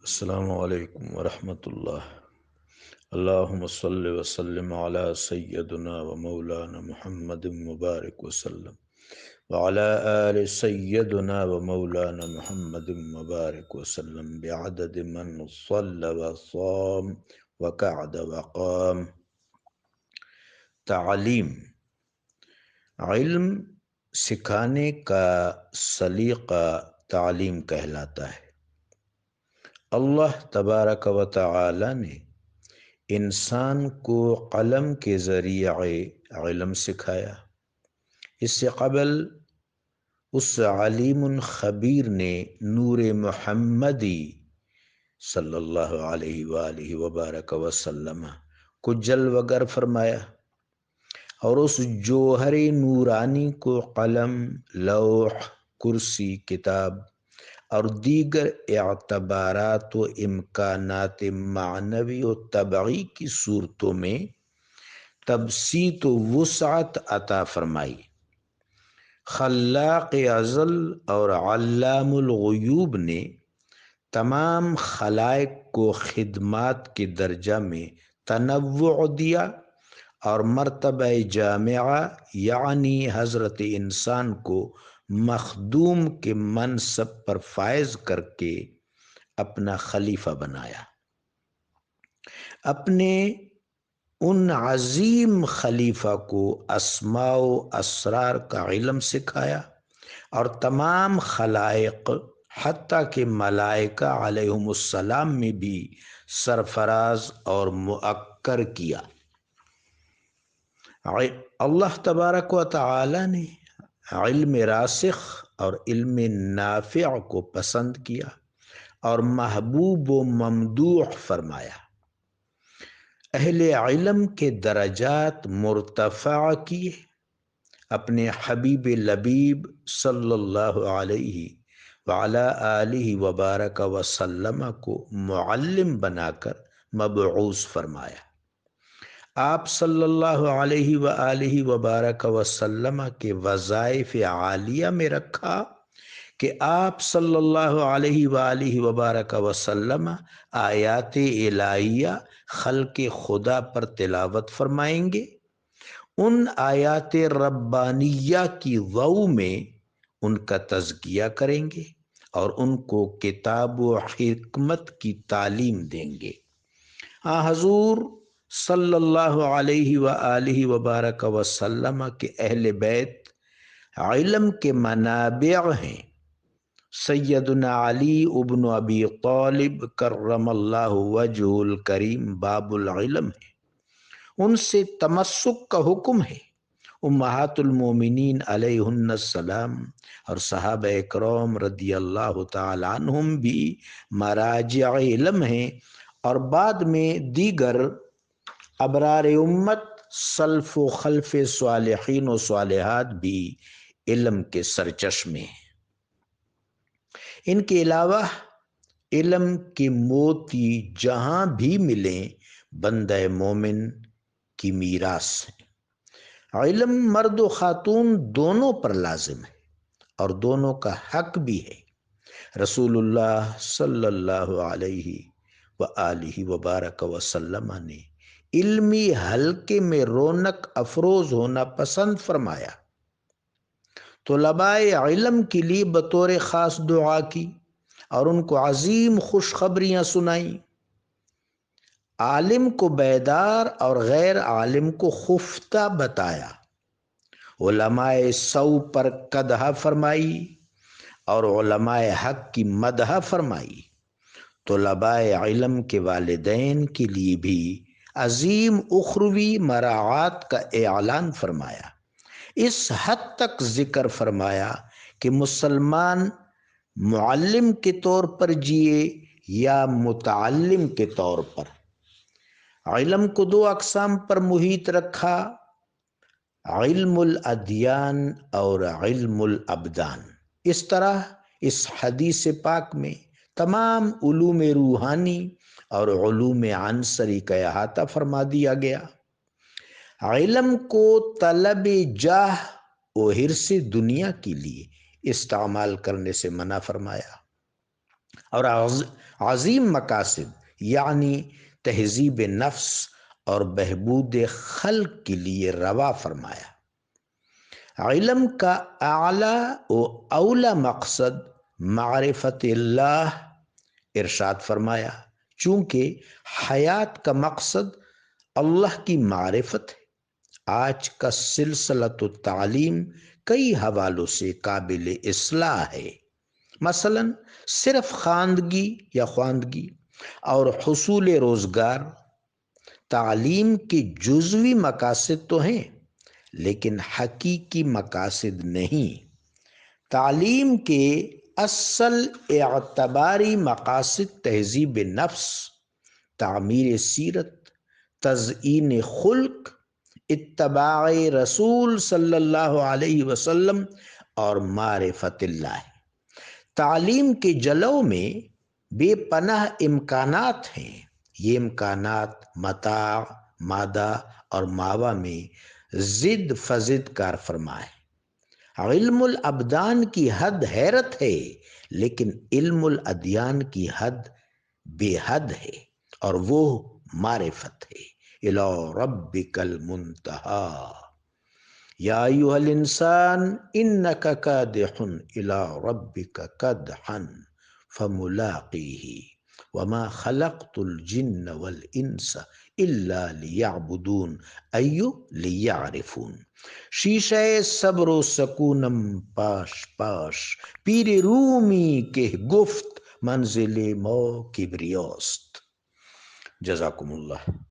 السلام علیکم ورحمۃ اللہ۔ اللہم صلی وسلم علی سیدنا و مولانا محمد مبارک وسلم وعلی آل سیدنا و مولانا محمد مبارک وسلم بعدد من صلی وصام وقعد وقام۔ تعلیم، علم سکھانے کا سلیقہ تعلیم کہلاتا ہے۔ اللہ تبارک و تعالی نے انسان کو قلم کے ذریعے علم سکھایا۔ اس سے قبل اس علیم خبیر نے نور محمدی صلی اللہ علیہ وآلہ وبارک وسلم کو جلوگر فرمایا، اور اس جوہر نورانی کو قلم، لوح، کرسی، کتاب اور دیگر اعتبارات و امکانات معنوی و طبعی کی صورتوں میں تبسیط و وسعت عطا فرمائی۔ خلاق ازل اور علام الغیوب نے تمام خلائق کو خدمات کے درجہ میں تنوع دیا، اور مرتبہ جامعہ یعنی حضرت انسان کو مخدوم کے منصب پر فائز کر کے اپنا خلیفہ بنایا۔ اپنے ان عظیم خلیفہ کو اسماء و اسرار کا علم سکھایا، اور تمام خلائق حتیٰ کہ ملائکہ علیہم السلام میں بھی سرفراز اور مؤکر کیا۔ اللہ تبارک و تعالی نے علم راسخ اور علم نافع کو پسند کیا اور محبوب و ممدوح فرمایا۔ اہل علم کے درجات مرتفع کیے، اپنے حبیب لبیب صلی اللہ علیہ وعلی آلہ وبارک وسلم کو معلم بنا کر مبعوث فرمایا۔ آپ صلی اللہ علیہ وآلہ وبارک وسلم کے وظائف عالیہ میں رکھا کہ آپ صلی اللہ علیہ وآلہ وبارک وسلم آیات الہیہ خلق خدا پر تلاوت فرمائیں گے، ان آیات ربانیہ کی ضوء میں ان کا تزکیہ کریں گے اور ان کو کتاب و حکمت کی تعلیم دیں گے۔ حضور صلی اللہ علیہ وآلہ وبارک وسلم کے اہل بیت علم کے منابع ہیں۔ سیدنا علی ابن ابی طالب کرم اللہ وجہ الکریم باب العلم ہے، ان سے تمسک کا حکم ہے۔ امہات المومنین علیہن السلام اور صحابہ اکرام رضی اللہ تعالی عنہم بھی مراجع علم ہیں، اور بعد میں دیگر ابرار امت سلف و خلف صالحین و صالحات بھی علم کے سرچشمے ہیں۔ ان کے علاوہ علم کے موتی جہاں بھی ملیں بندہ مومن کی میراث ہے۔ علم مرد و خاتون دونوں پر لازم ہے اور دونوں کا حق بھی ہے۔ رسول اللہ صلی اللہ علیہ وآلہ وبارک وسلم نے علمی حلقے میں رونق افروز ہونا پسند فرمایا۔ طلباء علم کے لیے بطور خاص دعا کی اور ان کو عظیم خوشخبریاں سنائیں۔ عالم کو بیدار اور غیر عالم کو خفتہ بتایا۔ علماء سو پر قدح فرمائی اور علماء حق کی مدح فرمائی۔ طلباء علم کے والدین کے لیے بھی عظیم اخروی مراعات کا اعلان فرمایا۔ اس حد تک ذکر فرمایا کہ مسلمان معلم کے طور پر جیے یا متعلم کے طور پر۔ علم کو دو اقسام پر محیط رکھا، علم الادیان اور علم الابدان۔ اس طرح اس حدیث پاک میں تمام علوم روحانی اور علوم عنصری کا احاطہ فرما دیا گیا۔ علم کو طلب جاہ و حرص دنیا کے لیے استعمال کرنے سے منع فرمایا۔ اور عظیم مقاصد یعنی تہذیب نفس اور بہبود خلق کے لیے روا فرمایا۔ علم کا اعلیٰ و اولا مقصد معرفت اللہ ارشاد فرمایا، چونکہ حیات کا مقصد اللہ کی معرفت ہے۔ آج کا سلسلہ تعلیم کئی حوالوں سے قابل اصلاح ہے، مثلا صرف خواندگی اور حصول روزگار تعلیم کے جزوی مقاصد تو ہیں لیکن حقیقی مقاصد نہیں۔ تعلیم کے اصل اعتباری مقاصد تہذیب نفس، تعمیر سیرت، تزئین خلق، اتباع رسول صلی اللہ علیہ وسلم اور معرفت اللہ ہے۔ تعلیم کے جلو میں بے پناہ امکانات ہیں۔ یہ امکانات متاع، مادہ اور ماوا میں زد فزد کار فرما ہے۔ علم الابدان کی حد حیرت ہے لیکن علم الادیان کی حد بے حد ہے، اور وہ معرفت ہے۔ الی ربک المنتہا یا ایھا الانسان انک کادح الی ربک کدحا فملاقیہ وما خلقت الجن والانس الا لیعبدون لیعرفون۔ شیشہ صبر و سکونم پاش پاش، پیر رومی کے گفت منزل مو کبریاست۔ جزاکم اللہ۔